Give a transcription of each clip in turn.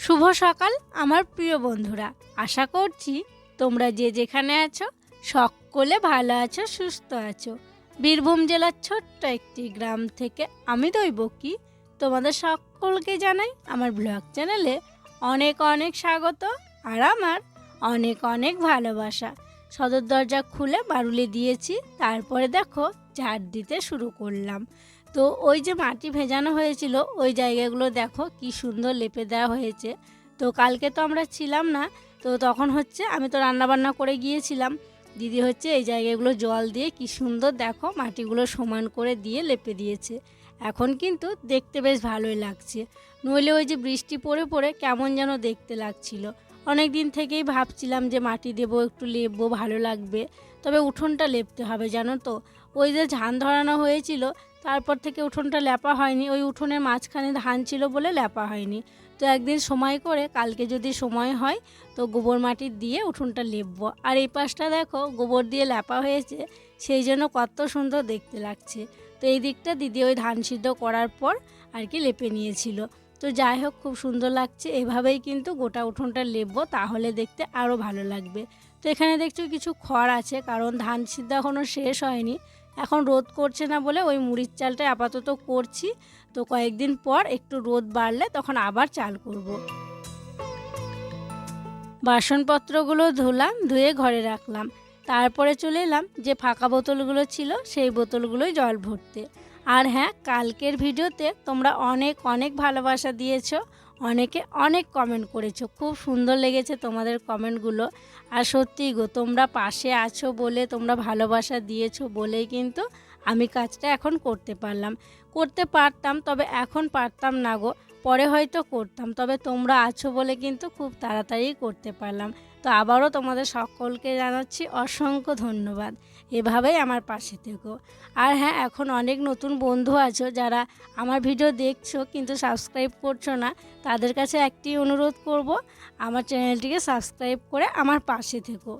শুভ সকাল আমার প্রিয় বন্ধুরা, আশা করছি তোমরা যে যেখানে আছো সকলে ভালো আছো, সুস্থ আছো। বীরভূম জেলার ছোট্ট একটি গ্রাম থেকে আমি দৈবকী তোমাদের সকলকে জানাই আমার ব্লগ চ্যানেলে অনেক অনেক স্বাগত আর আমার অনেক অনেক ভালোবাসা। সদর দরজা খুলে বারুলি দিয়েছি, তারপরে দেখো ঝাড় দিতে শুরু করলাম। তো ওই যে মাটি ভেজানো হয়েছিল ওই জায়গাগুলো দেখো কি সুন্দর লেপে দেওয়া হয়েছে। তো কালকে তো আমরা ছিলাম না, তো তখন আমি তো রান্নাবান্না করে গিয়েছিলাম। দিদি এই জায়গাগুলো জল দিয়ে কি সুন্দর দেখো মাটিগুলো সমান করে দিয়ে লেপে দিয়েছে। এখন কিন্তু দেখতে বেশ ভালোই লাগছে, নইলে ওই যে বৃষ্টি পড়ে পড়ে কেমন যেন দেখতে লাগছিল। অনেক দিন থেকেই ভাবছিলাম যে মাটি দেবো, একটু লেপবো, ভালো লাগবে। তবে উঠোনটা লেপতে হবে জানো তো, ওই যে ধান ধরানো হয়েছিল তারপর থেকে উঠোনটা লেপা হয়নি। ওই উঠোনের মাঝখানে ধান ছিল বলে লেপা হয়নি। তো একদিন সময় করে কালকে যদি সময় হয় তো গোবর মাটি দিয়ে উঠোনটা লেপবো। আর এই পাশটা দেখো গোবর দিয়ে লেপা হয়েছে, সেই জন্য কত সুন্দর দেখতে লাগছে। তো এই দিকটা দিদি ওই ধান সিদ্ধ করার পর লেপে নিয়েছিল। তো যাই হোক, খুব সুন্দর লাগছে। এভাবেই কিন্তু গোটা উঠোনটা লেপবো, তাহলে দেখতে আরও ভালো লাগবে। তো এখানে দেখছো কিছু খড় আছে, কারণ ধান সিদ্ধ এখনও শেষ হয়নি। এখন রোদ করছে না বলে ওই মুড়ির চালটা আপাতত করছি। তো কয়েকদিন পর একটু রোদ বাড়লে তখন আবার চাল করব। বাসনপত্রগুলো ধুলাম, ধুয়ে ঘরে রাখলাম। তারপরে চলে এলাম যে ফাঁকা বোতলগুলো ছিল সেই বোতলগুলোই জল ভরতে। আর হ্যাঁ, কালকের ভিডিওতে তোমরা অনেক অনেক ভালোবাসা দিয়েছো, অনেকে অনেক কমেন্ট করেছো, খুব সুন্দর লেগেছে তোমাদের কমেন্টগুলো। আর সত্যিই গো, তোমরা পাশে আছো বলে, তোমরা ভালোবাসা দিয়েছো বলেই কিন্তু আমি কাজটা এখন করতে পারলাম। করতে পারতাম, তবে এখন পারতাম না গো, পরে হয়তো করতাম, তবে তোমরা আছো বলে কিন্তু খুব তাড়াতাড়ি করতে পারলাম। তো আবারও তোমাদের সকলকে জানাচ্ছি অসংখ্য ধন্যবাদ, এভাবেই আমার পাশে থেকো। আর হ্যাঁ, এখন অনেক নতুন বন্ধু আছো যারা আমার ভিডিও দেখছো কিন্তু সাবস্ক্রাইব করছো না, তাদের কাছে একটি অনুরোধ করব, আমার চ্যানেলটিকে সাবস্ক্রাইব করে আমার পাশে থেকো।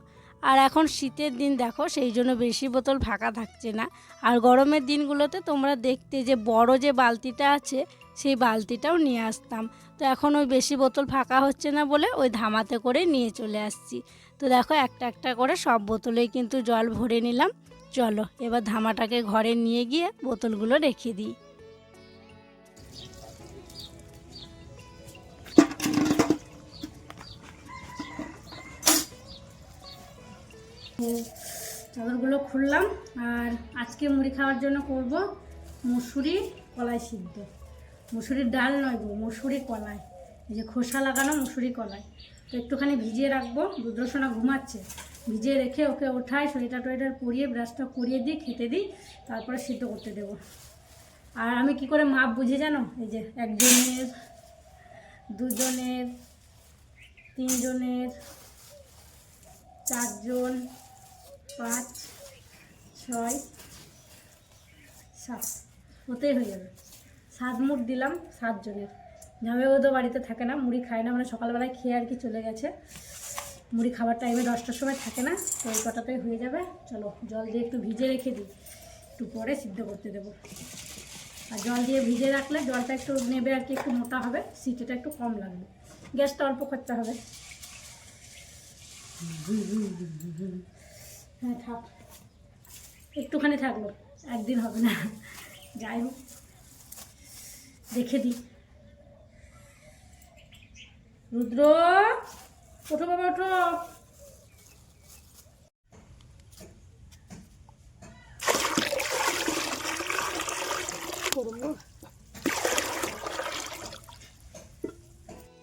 আর এখন শীতের দিন দেখো, সেই জন্য বেশি বোতল ফাঁকা থাকছে না। আর গরমের দিনগুলোতে তোমরা দেখতে যে বড় যে বালতিটা আছে সেই বালতিটাও নিয়ে আসতাম। তো এখন ওই বেশি বোতল ফাঁকা হচ্ছে না বলে ওই ধামাতে করে নিয়ে চলে আসছি। তো দেখো একটা একটা করে সব বোতলেই কিন্তু জল ভরে নিলাম। চলো এবার ধামাটাকে ঘরে নিয়ে গিয়ে বোতলগুলো রেখে দিই। চাদরগুলো খুললাম। আর আজকে মুড়ি খাওয়ার জন্য করব মুসুরি কলাই সিদ্ধ। মুসুরির ডাল নয় গো, মুসুরি কলাই, এই যে খোসা লাগানো মুসুরি কলাই। তো একটুখানি ভিজিয়ে রাখবো, রুদ্রসোনা ঘুমাচ্ছে, ভিজিয়ে রেখে ওকে ওঠাই, সোয়েটার টোয়েটার পরিয়ে ব্রাশটা করিয়ে দিই, খেতে দিই, তারপরে সিদ্ধ করতে দেবো। আর আমি কি করে মাপ বুঝে জানো, এই যে একজনের, দুজনের, তিনজনের, চারজন, 5, 6, 7, ওতেই হয়ে যাবে। 7 মুঠ দিলাম 7 জনের। জামাইবাবু তো বাড়িতে থাকে না, মুড়ি খায় না, মানে সকালবেলায় খেয়ে আর কি চলে গেছে। মুড়ি খাবার টাইমে 10টার সময় থাকে না, তো ওই কটাতেই হয়ে যাবে। চলো জল দিয়ে একটু ভিজে রেখে দিই, একটু পরে সিদ্ধ করতে দেবো। আর জল দিয়ে ভিজে রাখলে জলটা একটু নেবে আর কি, একটু মোটা হবে, সিটিটা একটু কম লাগবে, গ্যাসটা অল্প খরচা হবে। হ্যাঁ থাক, একটুখানি থাকলো, একদিন হবে না। যাই হোক, দেখে দিই। রুদ্র, ওঠো বাবা, ওঠো।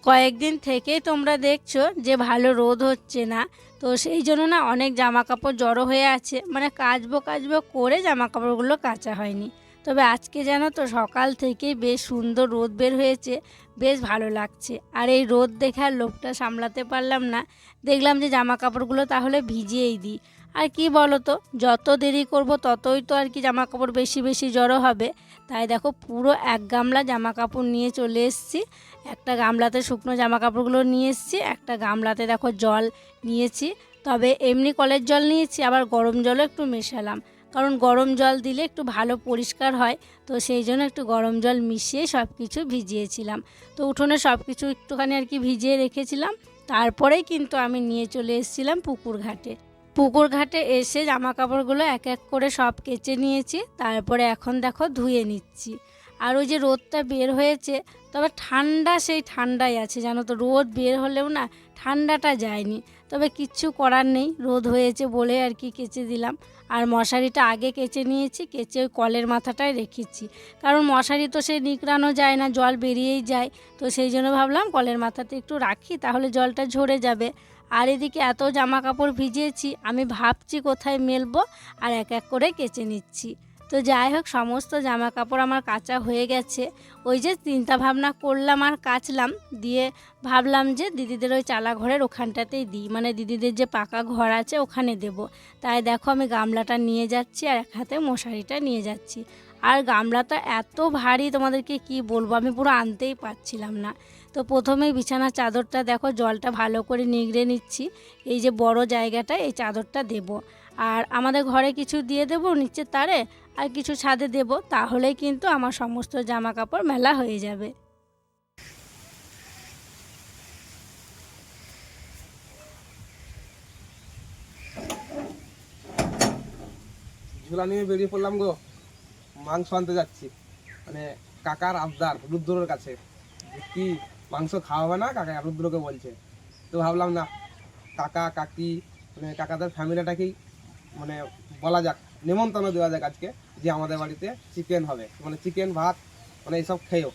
কয়েকদিন থেকে তোমরা দেখছো যে ভালো রোদ হচ্ছে না, তো সেই জন্য না অনেক জামা কাপড় জড়ো হয়ে আছে, মানে কাচবো করে জামা কাপড়গুলো কাচা হয়নি। তবে আজকে জানো তো সকাল থেকে বেশ সুন্দর রোদ বের হয়েছে, বেশ ভালো লাগছে। আর এই রোদ দেখে আর লোভটা সামলাতে পারলাম না, দেখলাম যে জামা কাপড়গুলো তাহলে ভিজিয়েই দিই। আর কি বলো তো, যত দেরি করব ততই তো আর কি জামা কাপড় বেশি বেশি জড়ো হবে। তাই দেখো পুরো 1 গামলা জামা কাপড় নিয়ে চলে এসেছি। একটা গামলাতে শুকনো জামা কাপড়গুলো নিয়ে এসেছি, একটা গামলাতে দেখো জল নিয়েছি। তবে এমনি কলের জল নিয়েছি, আবার গরম জলও একটু মেশালাম, কারণ গরম জল দিলে একটু ভালো পরিষ্কার হয়, তো সেই জন্য একটু গরম জল মিশিয়ে সব কিছু ভিজিয়েছিলাম। তো উঠোনে সব কিছু একটুখানি আর কি ভিজিয়ে রেখেছিলাম। তারপরেই কিন্তু আমি নিয়ে চলে এসেছিলাম পুকুর ঘাটে। পুকুর ঘাটে এসে জামা কাপড়গুলো এক এক করে সব কেচে নিয়েছি, তারপরে এখন দেখো ধুয়ে নিচ্ছি। আর ওই যে রোদটা বের হয়েছে, তবে ঠান্ডা সেই ঠান্ডাই আছে জানো তো, রোদ বের হলেও না ঠান্ডাটা যায়নি। তবে কিচ্ছু করার নেই, রোদ হয়েছে বলে আর কি কেচে দিলাম। আর মশারিটা আগে কেচে নিয়েছি, কেচে ওই কলের মাথাটায় রেখেছি, কারণ মশারি তো সে নিকড়ানো যায় না, জল বেরিয়েই যায়। তো সেই জন্য ভাবলাম কলের মাথাতে একটু রাখি, তাহলে জলটা ঝরে যাবে। আর এদিকে এত জামা কাপড় ভিজিয়েছি, আমি ভাবছি কোথায় মেলবো, আর এক এক করে কেচে নিচ্ছি। তো যাই হোক, সমস্ত জামা কাপড় আমার কাচা হয়ে গেছে। ওই যে চিন্তা ভাবনা করলাম আর কাচলাম, দিয়ে ভাবলাম যে দিদিদের ওই চালা ঘরের ওখানটাতেই দিই, মানে দিদিদের যে পাকা ঘর আছে ওখানে দেব। তাই দেখো আমি গামলাটা নিয়ে যাচ্ছি আর এক হাতে মশারিটা নিয়ে যাচ্ছি। আর গামলাটা এত ভারী, তোমাদেরকে কি বলবো, আমি পুরো আনতেই পারছিলাম না। তো প্রথমেই বিছানার চাদরটা দেখো জলটা ভালো করে নিগড়ে নিচ্ছি। এই যে বড় জায়গাটা, এই চাদরটা দেব। আর আমাদের ঘরে কিছু দিয়ে দেব নিচের তারে, আর কিছু ছাদে দেব, তাহলেই কিন্তু আমার সমস্ত জামা কাপড় মেলা হয়ে যাবে। ঝোলা নিয়ে বেরিয়ে পড়লাম গো, মাংস আনতে যাচ্ছি। মানে কাকার আবদার রুদ্রের কাছে, যে কি মাংস খাওয়াবে না, কাকা রুদ্রকে বলছে। তো ভাবলাম না, কাকা কাকি মানে কাকাদের ফ্যামিলিটাকেই মানে বলা যাক, নিমন্ত্রণ দেওয়া যাক আজকে, যে আমাদের বাড়িতে চিকেন হবে, মানে চিকেন ভাত মানে এইসব খেয়েও।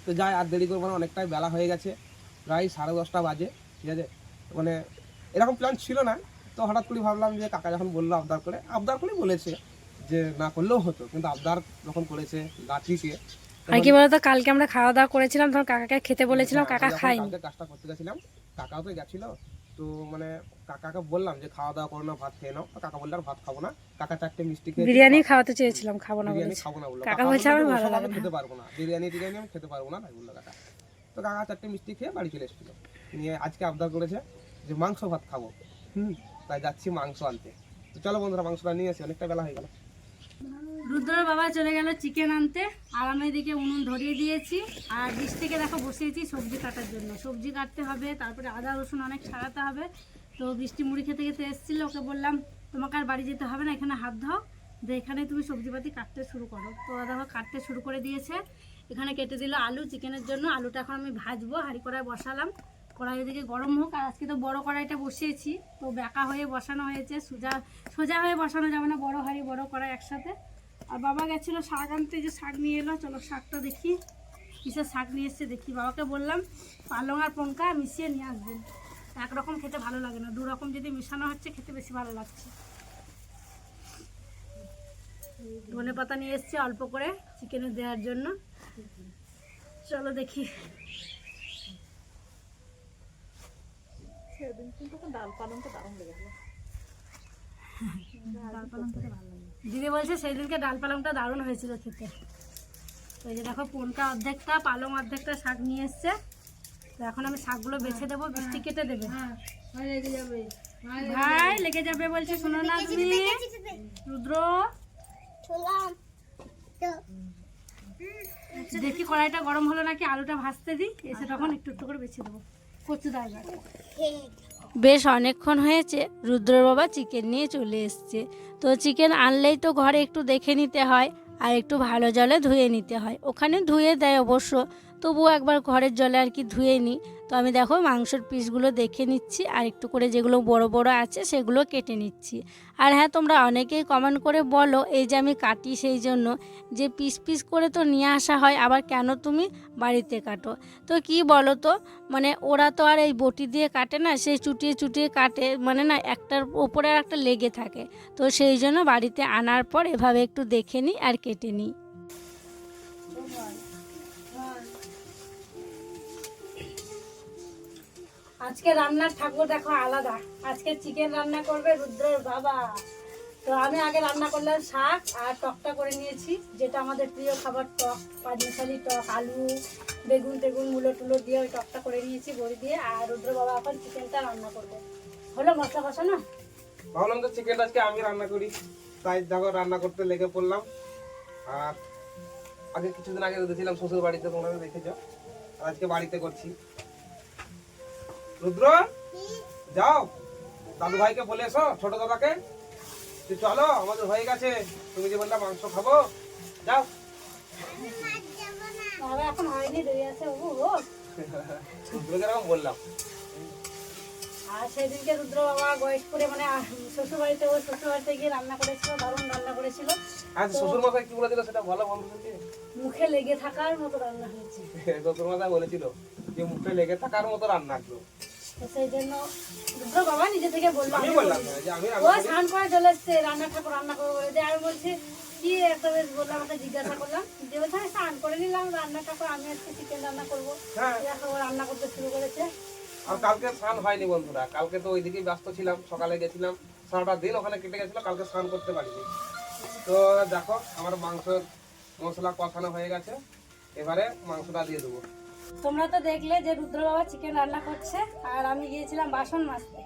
তো যাই, আর দেরি করবো না, অনেকটাই বেলা হয়ে গেছে, প্রায় 10:30 বাজে, ঠিক আছে। মানে এরকম প্ল্যান ছিল না, তো হঠাৎ করে ভাবলাম যে কাকা যখন বললো আবদার করে বলেছে যে না করলেও হতো, কিন্তু আবদার যখন করেছে গাছিকে। আর কি বলতো, কালকে আমরা খাওয়া দাওয়া করেছিলাম, তখন কাকাকে খেতে বলেছিলাম, কাকা খায়নি। কালকে কাজটা করতে গেছিলাম, কাকাও তো গেছিল। তো মানে কাকাকে বললাম যে খাওয়া দাওয়া করো না, ভাত খেয়ে নাও। কাকা বললো আর ভাত খাবো না। কাকা 4টে মিষ্টি খেয়ে বিরিয়ানি খাওয়াতে চেয়েছিলাম, খাবো না বিরিয়ানি বলেছি। খাবো না বললো। কাকা বলছে আমি ভালো লাগে না, খেতে পারবো না, বিরিয়ানি আমি খেতে পারবো না, তাই বললো কাকা। তো কাকা 4টে মিষ্টি খেয়ে বাড়ি চলে এসেছিল, নিয়ে আজকে আবদার করেছে যে মাংস ভাত খাবো। তাই যাচ্ছি মাংস আনতে। তো চলো বন্ধুরা, মাংসটা নিয়ে আসি, অনেকটা বেলা হয়ে গেল। রুদ্রের বাবা চলে গেল চিকেন আনতে, আর আমি এদিকে উনুন ধরিয়ে দিয়েছি। আর বীজ থেকে দেখো বসিয়েছি সবজি কাটার জন্য, সবজি কাটতে হবে, তারপরে আদা রসুন অনেক ছাড়াতে হবে। তো বৃষ্টি মুড়ি খেতে খেতে এসেছিলো, ওকে বললাম তোমাকে আর বাড়ি যেতে হবে না, এখানে হাত ধাও, যে এখানে তুমি সবজিপাতি কাটতে শুরু করো। তো দেখো কাটতে শুরু করে দিয়েছে। এখানে কেটে দিল আলু চিকেনের জন্য, আলুটা এখন আমি ভাজবো, হাঁড়ি কড়াই বসালাম। কড়াই ওদিকে গরম হোক। আর আজকে তো বড় কড়াইটা বসিয়েছি, তো বেঁকা হয়ে বসানো হয়েছে, সোজা হয়ে বসানো যাবে না, বড় হাঁড়ি বড় কড়াই একসাথে। আর বাবা গেছিলো শাক আনতে, যে শাক নিয়ে এলো, চলো শাকটা দেখি কিসের শাক নিয়ে এসছে দেখি। বাবাকে বললাম পালং আর পঙ্কা মিশিয়ে নিয়ে আসবেন, একরকম খেতে ভালো লাগে না, 2 রকম যদি মেশানো হচ্ছে খেতে বেশি ভালো লাগছে। ধনে পাতা নিয়ে এসছে অল্প করে চিকেনে দেওয়ার জন্য, চলো দেখি। দিদি বলছে সেই দিনকে ডাল পালংটা দারুণ হয়েছিল খেতে। তো এই যে দেখো পনকা অর্ধেকটা, পালং অর্ধেকটা শাক নিয়ে এসছে। তো এখন আমি শাকগুলো বেছে দেবো, বৃষ্টি কেটে দেবে। ভাই লেগে যাবে বলছে, শোনো না তুমি রুদ্র। দেখি কড়াইটা গরম হলো নাকি, আলুটা ভাজতে দিই, এসে তখন একটু একটু করে বেছে দেবো। কচু দাঁড়া বেশ অনেকক্ষণ হয়েছে, রুদ্রর বাবা চিকেন নিয়ে চলে এসছে। তো চিকেন আনলেই তো ঘরে একটু দেখে নিতে হয়, আর একটু ভালো জলে ধুয়ে নিতে হয়। ওখানে ধুয়ে দেয় অবশ্য, তবুও একবার ঘরের জলে আর কি ধুয়ে নিই। তো আমি দেখো মাংসের পিসগুলো দেখে নিচ্ছি, আর একটু করে যেগুলো বড় বড় আছে সেগুলো কেটে নিচ্ছি। আর হ্যাঁ, তোমরা অনেকেই কমেন্ট করে বলো এই যে আমি কাটি সেই জন্য, যে পিস পিস করে তো নিয়ে আসা হয়, আবার কেন তুমি বাড়িতে কাটো। তো কি বলো তো, মানে ওরা তো আর এই বটি দিয়ে কাটে না, সেই চুটিয়ে চুটিয়ে কাটে, মানে না একটার ওপরে আর একটা লেগে থাকে। তো সেই জন্য বাড়িতে আনার পর এভাবে একটু দেখে নিই আর কেটে নিই। আজকে রান্নার ঠাকুর দেখো আলাদা, আজকে চিকেন রান্না করবে রুদ্রের বাবা। তো আমি আগে রান্না করলাম শাক, আর টকটা করে নিয়েছি, যেটা আমাদের প্রিয় খাবার, টক পাঁচমিশালি টক, আলু বেগুন টেগুন মূলো টুলো দিয়ে ওই টকটা করে নিয়েছি বড়ি দিয়ে। আর রুদ্র বাবা এখন চিকেনটা রান্না করবে। হলো মশলা কষানো? ভাবলাম তো চিকেনটা আজকে আমি রান্না করি, তাই দেখো রান্না করতে লেগে পড়লাম। আর আগে কিছুদিন আগে দেখেছিলাম শ্বশুর বাড়িতে, তোমরা দেখেছো, আর আজকে বাড়িতে করছি। রুদ্র, যাও দাদু ভাইকে বলে এসো, ছোট দাদাকে, যে চলো আমাদের হয়ে গেছে, তুমি যে বললা মাংস খাবো, যাও। এখন হয়নি, দেরি আছে বাবু। রুদ্রকে এরকম বললাম। আর সেদিনকে রুদ্র বাবা গয়েশপুরে মানে শ্বশুর বাড়িতে, ও শ্বশুর বাড়িতে গিয়ে রান্না করেছিল, দারুণ রান্না করেছিল। আচ্ছা, শ্বশুর মশাই কি বলেছিল সেটা ভালো বন্ধুদেরকে? মুখে লেগে থাকার মতো রান্না হয়েছে। শ্বশুর মশাই বলেছিল যে মুখে লেগে থাকার মতো রান্না একদম। তো সেই জন্য রুদ্র বাবা নিজে থেকে বললো, আমি বললাম না যে আমি ও রান্না করি। স্নান করে চলে এসছে, রান্না ঠাকুর রান্না করবো বলে। যে আমি বলছি কি একটা বেশ বললাম, আমাকে জিজ্ঞাসা করলাম, যে বলছে আমি স্নান করে নিলাম, রান্না ঠাকুর আমি আজকে চিকেন রান্না করবো। হ্যাঁ, দেখো ও রান্না করতে শুরু করেছে। আর কালকে স্নান হয়নি বন্ধুরা, কালকে তো ওইদিকেই ব্যস্ত ছিলাম, সকালে গেছিলাম, সারাটা দিন ওখানে কেটে গেছিল, কালকে স্নান করতে পারিনি। তো দেখো আমার মাংসের মশলা কষানো হয়ে গেছে, এবারে মাংসটা দিয়ে দেবো। তোমরা তো দেখলে যে রুদ্র বাবা চিকেন রান্না করছে, আর আমি গিয়েছিলাম বাসন মাজতে।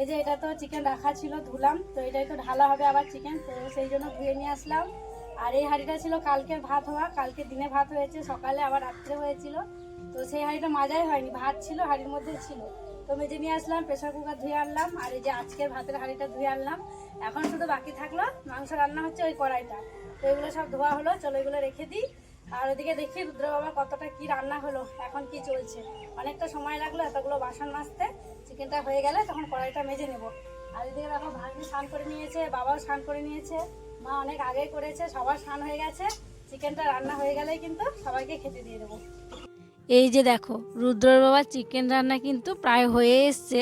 এই যে এটা তো চিকেন রাখা ছিল, ধুলাম, তো এটাই তো ঢালা হবে আবার চিকেন, তো সেই জন্য ধুয়ে নিয়ে আসলাম। আর এই হাঁড়িটা ছিল কালকের ভাত হওয়া, কালকে দিনে ভাত হয়েছে, সকালে আবার রাত্রে হয়েছিল, তো সেই হাঁড়িটা মাজাই হয়নি, ভাত ছিল হাঁড়ির মধ্যে ছিল, তো মেজে নিয়ে আসলাম, প্রেসার কুকার ধুয়ে আনলাম। আর এই যে আজকের ভাতের হাঁড়িটা ধুয়ে আনলাম। এখন শুধু বাকি থাকলো মাংস রান্না হচ্ছে ওই কড়াইটা, তো এগুলো সব ধোয়া হলো, চলো এগুলো রেখে দিই। আর ওদিকে দেখি রুদ্র বাবা কতটা কি রান্না হলো, এখন কি চলছে। অনেকটা সময় লাগলো এতগুলো বাসন মাজতে, চিকেনটা হয়ে গেলে তখন কড়াইটা মেজে নেব। আর এদিকে দেখো ভাগ্নি স্নান করে নিয়েছে, বাবাও স্নান করে নিয়েছে, মা অনেক আগে করেছে, সবার স্নান হয়ে গেছে। চিকেনটা রান্না হয়ে গেলেই কিন্তু সবাইকে খেতে দিয়ে দেবো। এই যে দেখো রুদ্রর বাবার চিকেন রান্না কিন্তু প্রায় হয়ে এসছে।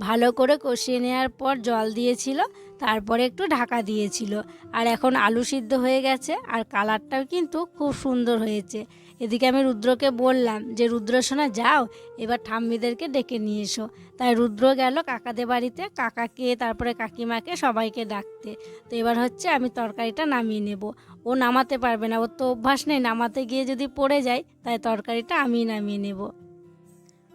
ভালো করে কষিয়ে নেওয়ার পর জল দিয়েছিল, তারপরে একটু ঢাকা দিয়েছিল। আর এখন আলু সিদ্ধ হয়ে গেছে, আর কালারটাও কিন্তু খুব সুন্দর হয়েছে। এদিকে আমি রুদ্রকে বললাম যে রুদ্র সোনা যাও, এবার ঠাম্মিদেরকে ডেকে নিয়ে এসো। তাই রুদ্র গেল কাকাদের বাড়িতে, কাকাকে তারপরে কাকিমাকে সবাইকে ডাকতে। তো এবার হচ্ছে আমি তরকারিটা নামিয়ে নেব। ও নামাতে পারবে না, ওর তো অভ্যাস নেই, নামাতে গিয়ে যদি পড়ে যায়, তাই তরকারিটা আমি নামিয়ে নেব।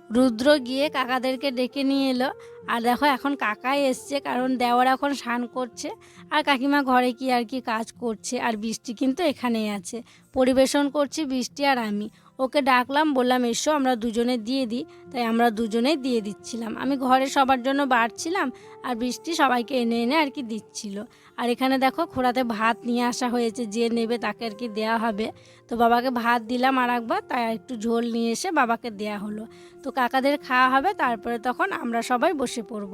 রুদ্র গিয়ে কাকাদেরকে ডেকে নিয়ে এলো। আর দেখো এখন কাকাই এসছে, কারণ দেওয়ার এখন স্নান করছে, আর কাকিমা ঘরে কি আর কি কাজ করছে। আর বৃষ্টি কিন্তু এখানেই আছে, পরিবেশন করছি বৃষ্টি আর আমি। ওকে ডাকলাম, বললাম এসো আমরা দুজনে দিয়ে দিই, তাই আমরা দুজনেই দিয়ে দিচ্ছিলাম। আমি ঘরে সবার জন্য বাড়ছিলাম, আর বৃষ্টি সবাইকে এনে এনে আর কি দিচ্ছিল। আর এখানে দেখো খোড়াতে ভাত নিয়ে আসা হয়েছে, যে নেবে তাকে আর কি দেওয়া হবে। তো বাবাকে ভাত দিলাম আর একবার, তাই একটু ঝোল নিয়ে এসে বাবাকে দেয়া হলো। তো কাকাদের খাওয়া হবে, তারপরে তখন আমরা সবাই বসে পড়ব।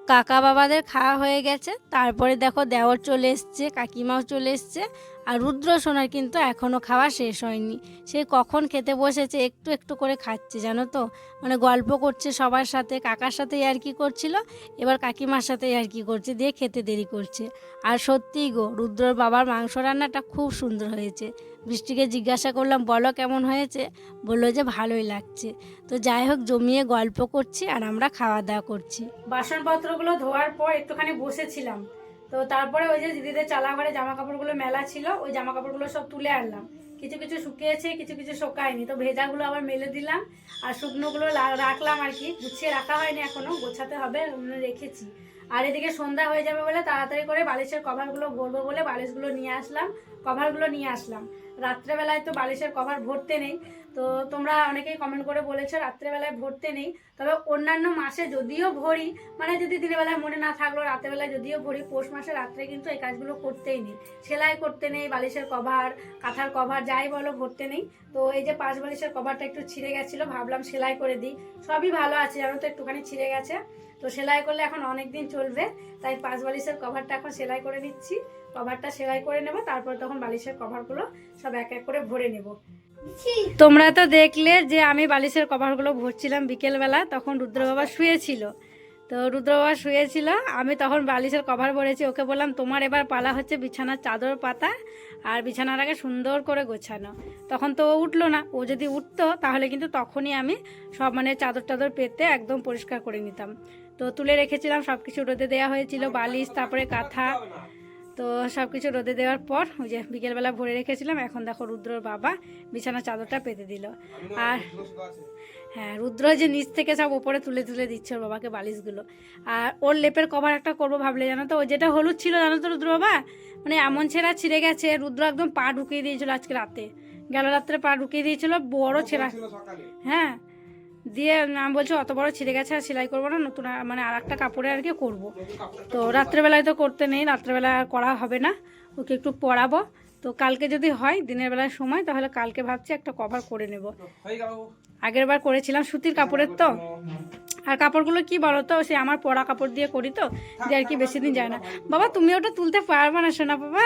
কাকা বাবাদের খাওয়া হয়ে গেছে, তারপরে দেখো দেওর চলে এসছে, কাকিমাও চলে এসছে। আর রুদ্র সোনার কিন্তু এখনও খাওয়া শেষ হয়নি, সে কখন খেতে বসেছে, একটু একটু করে খাচ্ছে জানো তো, মানে গল্প করছে সবার সাথে, কাকার সাথে আর কি করছিল, এবার কাকিমার সাথে আর কি করছে, দিয়ে খেতে দেরি করছে। আর সত্যিই গো, রুদ্রর বাবার মাংস রান্নাটা খুব সুন্দর হয়েছে। বৃষ্টিকে জিজ্ঞাসা করলাম বলো কেমন হয়েছে, বললো যে ভালোই লাগছে। তো যাই হোক, জমিয়ে গল্প করছি আর আমরা খাওয়া দাওয়া করছি। বাসনপত্রগুলো ধোয়ার পর একটুখানি বসেছিলাম, তো তারপরে ওই যে দিদিদের চালাঘরে জামা কাপড়গুলো মেলা ছিল, ওই জামা কাপড়গুলো সব তুলে আনলাম। কিছু কিছু শুকিয়েছে, কিছু কিছু শুকায়নি, তো ভেজাগুলো আবার মেলে দিলাম, আর শুকনোগুলো রাখলাম আর কি, গুছিয়ে রাখা হয়নি এখনো, গোছাতে হবে, রেখেছি। আর এদিকে সন্ধ্যা হয়ে যাবে বলে তাড়াতাড়ি করে বালিশের কভারগুলো ভরবো বলে বালিশগুলো নিয়ে আসলাম, কভারগুলো নিয়ে আসলাম। রাত্রেবেলায় তো বালিশের কভার ভরতে নেই, তো তোমরা অনেকেই কমেন্ট করে বলেছো রাত্রেবেলায় ভরতে নেই, তবে অন্যান্য মাসে যদিও ভরি, মানে যদি দিনের বেলায় মনে না থাকলো রাত্রেবেলায় যদিও ভরি, পৌষ মাসে রাত্রে কিন্তু এই কাজগুলো করতেই নেই, সেলাই করতে নেই, বালিশের কভার, কাঁথার কভার যাই বলো ভরতে নেই। তো এই যে পাঁচ বালিশের কভারটা একটু ছিঁড়ে গেছিলো, ভাবলাম সেলাই করে দিই, সবই ভালো আছে জানো তো, একটুখানি ছিঁড়ে গেছে, তো সেলাই করলে এখন অনেক দিন চলবে, তাই পাঁচ বালিশের কভারটা এখন সেলাই করে নিচ্ছি। কভারটা সেলাই করে নেব, তারপর তখন বালিশের কভারগুলো সব এক এক করে ভরে নেব। তোমরা তো দেখলে যে আমি বালিশের কভারগুলো ভরছিলাম বিকেলবেলা, তখন রুদ্র বাবা শুয়েছিল। তো রুদ্র বাবা শুয়েছিল, আমি তখন বালিশের কভার ভরেছি, ওকে বললাম তোমার এবার পালা হচ্ছে বিছানার চাদর পাতা আর বিছানার আগে সুন্দর করে গোছানো। তখন তো ও উঠলো না, ও যদি উঠতো তাহলে কিন্তু তখনই আমি সব মানে চাদর টাদর পেতে একদম পরিষ্কার করে নিতাম। তো তুলে রেখেছিলাম, সব কিছু রোদে দেওয়া হয়েছিল, বালিশ তারপরে কাঁথা, তো সব কিছু রোদে দেওয়ার পর ওই যে বিকেলবেলা ভরে রেখেছিলাম। এখন দেখো রুদ্রর বাবা বিছানার চাদরটা পেতে দিল। আর হ্যাঁ, রুদ্র যে নিচ থেকে সব উপরে তুলে তুলে দিচ্ছে ওর বাবাকে বালিশগুলো। আর ওর লেপের কভার একটা করবো ভাবলে, জানো তো, ও যেটা হলুদ ছিল জানো তো রুদ্র বাবা, মানে এমন ছেঁড়া ছিঁড়ে গেছে, রুদ্র একদম পা ঢুকিয়ে দিয়েছিল আজকে রাতে, গেল রাত্রে পা ঢুকিয়ে দিয়েছিল, বড় ছেঁড়া। হ্যাঁ, দিয়ে আমি বলছি অত বড় ছিঁড়ে গেছে আর সেলাই করবো না, নতুন মানে আর একটা কাপড়ে আর কি করবো। তো রাত্রেবেলায় তো করতে নেই, রাত্রেবেলা আর করা হবে না, ওকে একটু পরাবো। তো কালকে যদি হয় দিনের বেলায় সময়, তাহলে কালকে ভাবছি একটা কভার করে নেব। আগের বার করেছিলাম সুতির কাপড়ের তো, আর কাপড়গুলো কি বলো তো, সে আমার পরা কাপড় দিয়ে করি তো, যে আর কি বেশি দিন যায় না। বাবা তুমি ওটা তুলতে পারবে না শোনা বাবা।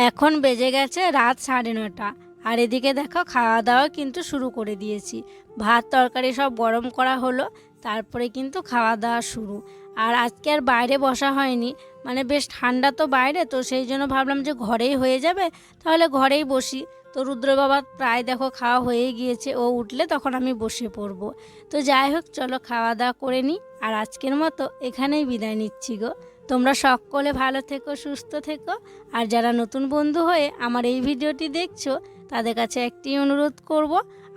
এখন বেজে গেছে রাত 9:30, আর এদিকে দেখো খাওয়া দাওয়া কিন্তু শুরু করে দিয়েছি। ভাত তরকারি সব গরম করা হলো, তারপরে কিন্তু খাওয়া দাওয়া শুরু। আর আজকে আর বাইরে বসা হয়নি, মানে বেশ ঠান্ডা তো বাইরে, তো সেই জন্য ভাবলাম যে ঘরেই হয়ে যাবে, তাহলে ঘরেই বসি। তো রুদ্র বাবা প্রায় দেখো খাওয়া হয়ে গিয়েছে, ও উঠলে তখন আমি বসে পড়বো। তো যাই হোক, চলো খাওয়া দাওয়া করে নিই, আর আজকের মতো এখানেই বিদায় নিচ্ছি গো। তোমরা সকলে ভালো থেকো, সুস্থ থেকো। আর যারা নতুন বন্ধু হয়ে আমার এই ভিডিওটি দেখছো, তাদের কাছে একটি অনুরোধ করব,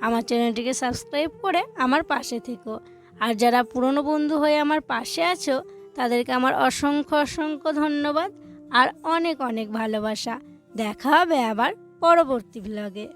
আমার চ্যানেলটিকে সাবস্ক্রাইব করে আমার পাশে থেকো। আর যারা পুরনো বন্ধু হয়ে আমার পাশে আছো, তাদেরকে আমার অসংখ্য অসংখ্য ধন্যবাদ আর অনেক অনেক ভালোবাসা। দেখা হবে আবার পরবর্তী ব্লগে।